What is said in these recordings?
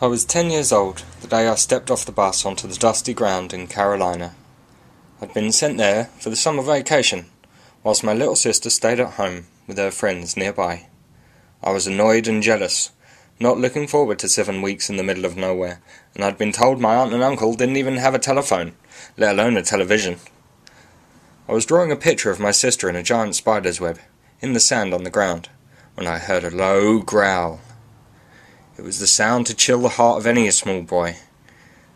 I was 10 years old the day I stepped off the bus onto the dusty ground in Carolina. I'd been sent there for the summer vacation, whilst my little sister stayed at home with her friends nearby. I was annoyed and jealous, not looking forward to 7 weeks in the middle of nowhere, and I'd been told my aunt and uncle didn't even have a telephone, let alone a television. I was drawing a picture of my sister in a giant spider's web, in the sand on the ground, when I heard a low growl. It was the sound to chill the heart of any small boy.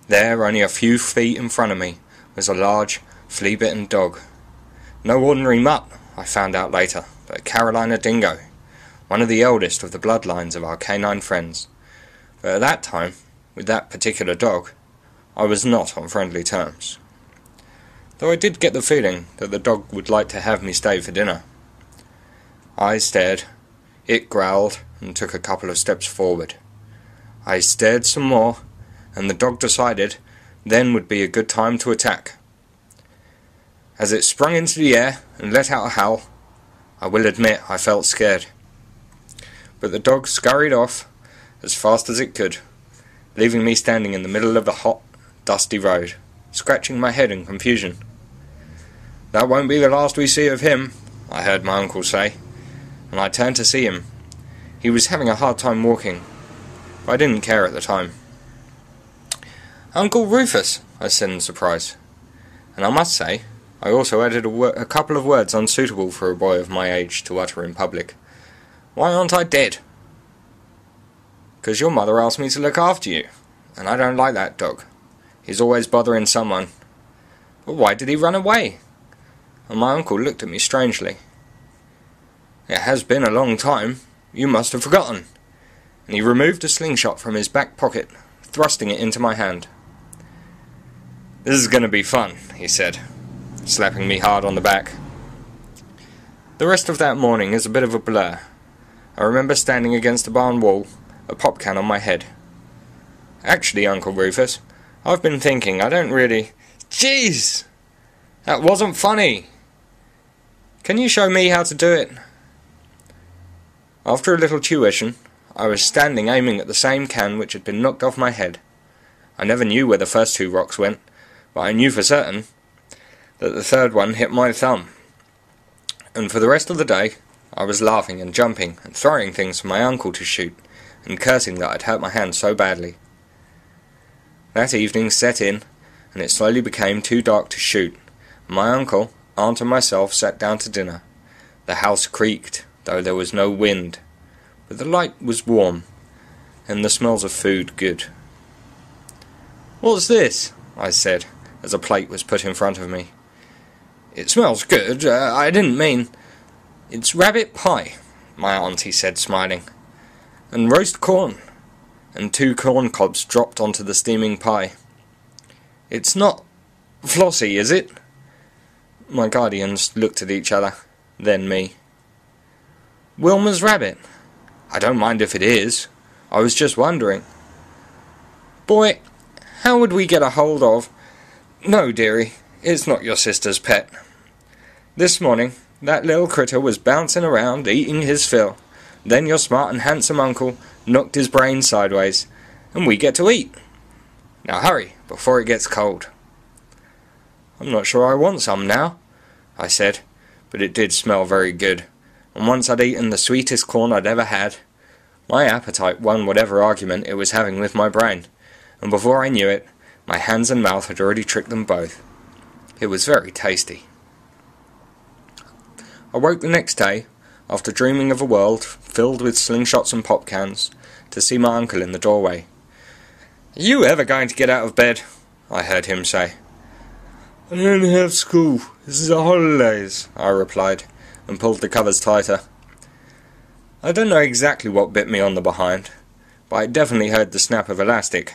There, only a few feet in front of me, was a large, flea-bitten dog. No ordinary mutt, I found out later, but a Carolina dingo, one of the eldest of the bloodlines of our canine friends. But at that time, with that particular dog, I was not on friendly terms. Though I did get the feeling that the dog would like to have me stay for dinner. I stared, it growled, and took a couple of steps forward. I stared some more, and the dog decided then would be a good time to attack. As it sprung into the air and let out a howl, I will admit I felt scared. But the dog scurried off as fast as it could, leaving me standing in the middle of the hot, dusty road, scratching my head in confusion. "That won't be the last we see of him," I heard my uncle say, and I turned to see him. He was having a hard time walking, but I didn't care at the time. "Uncle Rufus," I said in surprise, and I must say, I also added a couple of words unsuitable for a boy of my age to utter in public. "Why aren't I dead?" "'Cause your mother asked me to look after you, and I don't like that dog. He's always bothering someone." "But why did he run away?" And my uncle looked at me strangely. "It has been a long time. You must have forgotten." And he removed a slingshot from his back pocket, thrusting it into my hand. "This is going to be fun," he said, slapping me hard on the back. The rest of that morning is a bit of a blur. I remember standing against a barn wall, a pop can on my head. "Actually, Uncle Rufus, I've been thinking I don't really—" "Jeez! That wasn't funny! Can you show me how to do it?" After a little tuition, I was standing aiming at the same can which had been knocked off my head. I never knew where the first 2 rocks went, but I knew for certain that the third one hit my thumb. And for the rest of the day, I was laughing and jumping and throwing things for my uncle to shoot, and cursing that I'd hurt my hand so badly. That evening set in, and it slowly became too dark to shoot, and my uncle, aunt and myself sat down to dinner. The house creaked, though there was no wind, but the light was warm, and the smells of food good. "What's this?" I said, as a plate was put in front of me. "It smells good, I didn't mean—" "It's rabbit pie," my auntie said, smiling, "and roast corn," and 2 corn cobs dropped onto the steaming pie. "It's not Flossie, is it?" My guardians looked at each other, then me. "Wilma's rabbit?" "I don't mind if it is. I was just wondering." "Boy, how would we get a hold of—" "No, dearie, it's not your sister's pet. This morning, that little critter was bouncing around, eating his fill. Then your smart and handsome uncle knocked his brains sideways, and we get to eat. Now hurry, before it gets cold." "I'm not sure I want some now," I said, but it did smell very good, and once I'd eaten the sweetest corn I'd ever had, my appetite won whatever argument it was having with my brain, and before I knew it, my hands and mouth had already tricked them both. It was very tasty. I woke the next day, after dreaming of a world filled with slingshots and pop cans, to see my uncle in the doorway. "Are you ever going to get out of bed?" I heard him say. "I don't have school. This is the holidays," I replied, and pulled the covers tighter. I don't know exactly what bit me on the behind, but I definitely heard the snap of elastic.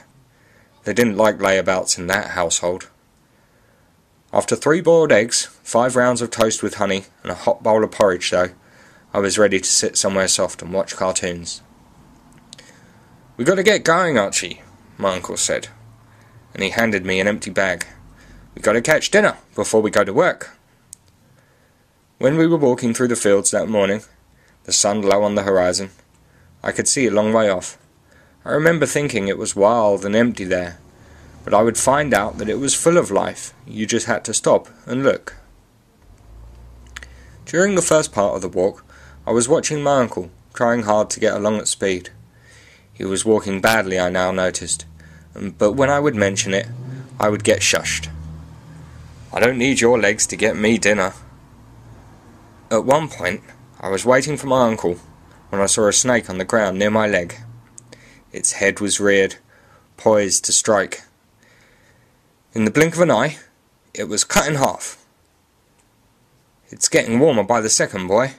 They didn't like layabouts in that household. After 3 boiled eggs, 5 rounds of toast with honey, and a hot bowl of porridge though, I was ready to sit somewhere soft and watch cartoons. "We got to get going, Archie," my uncle said, and he handed me an empty bag. "We got to catch dinner before we go to work." When we were walking through the fields that morning, the sun low on the horizon, I could see a long way off, I remember thinking it was wild and empty there, but I would find out that it was full of life. You just had to stop and look. During the first part of the walk, I was watching my uncle, trying hard to get along at speed. He was walking badly, I now noticed, but when I would mention it, I would get shushed. "I don't need your legs to get me dinner." At one point, I was waiting for my uncle when I saw a snake on the ground near my leg. Its head was reared, poised to strike. In the blink of an eye, it was cut in half. "It's getting warmer by the second, boy.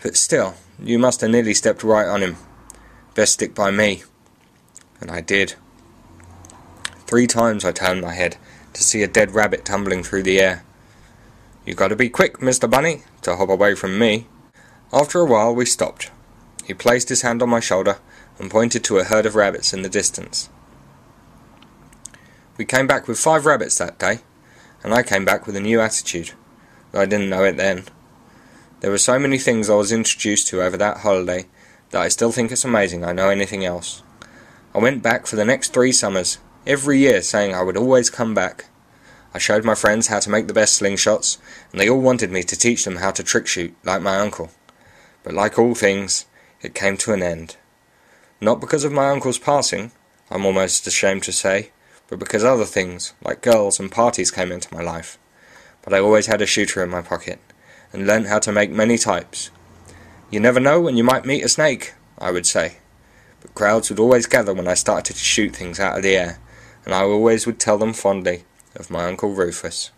But still, you must have nearly stepped right on him. Best stick by me." And I did. 3 times I turned my head to see a dead rabbit tumbling through the air. "You gotta be quick, Mr. Bunny, to hop away from me." After a while we stopped. He placed his hand on my shoulder and pointed to a herd of rabbits in the distance. We came back with 5 rabbits that day, and I came back with a new attitude, though I didn't know it then. There were so many things I was introduced to over that holiday that I still think it's amazing I know anything else. I went back for the next 3 summers, every year saying I would always come back. I showed my friends how to make the best slingshots, and they all wanted me to teach them how to trick shoot, like my uncle. But like all things, it came to an end. Not because of my uncle's passing, I'm almost ashamed to say, but because other things, like girls and parties, came into my life. But I always had a shooter in my pocket, and learnt how to make many types. "You never know when you might meet a snake," I would say. But crowds would always gather when I started to shoot things out of the air, and I always would tell them fondly of my Uncle Rufus.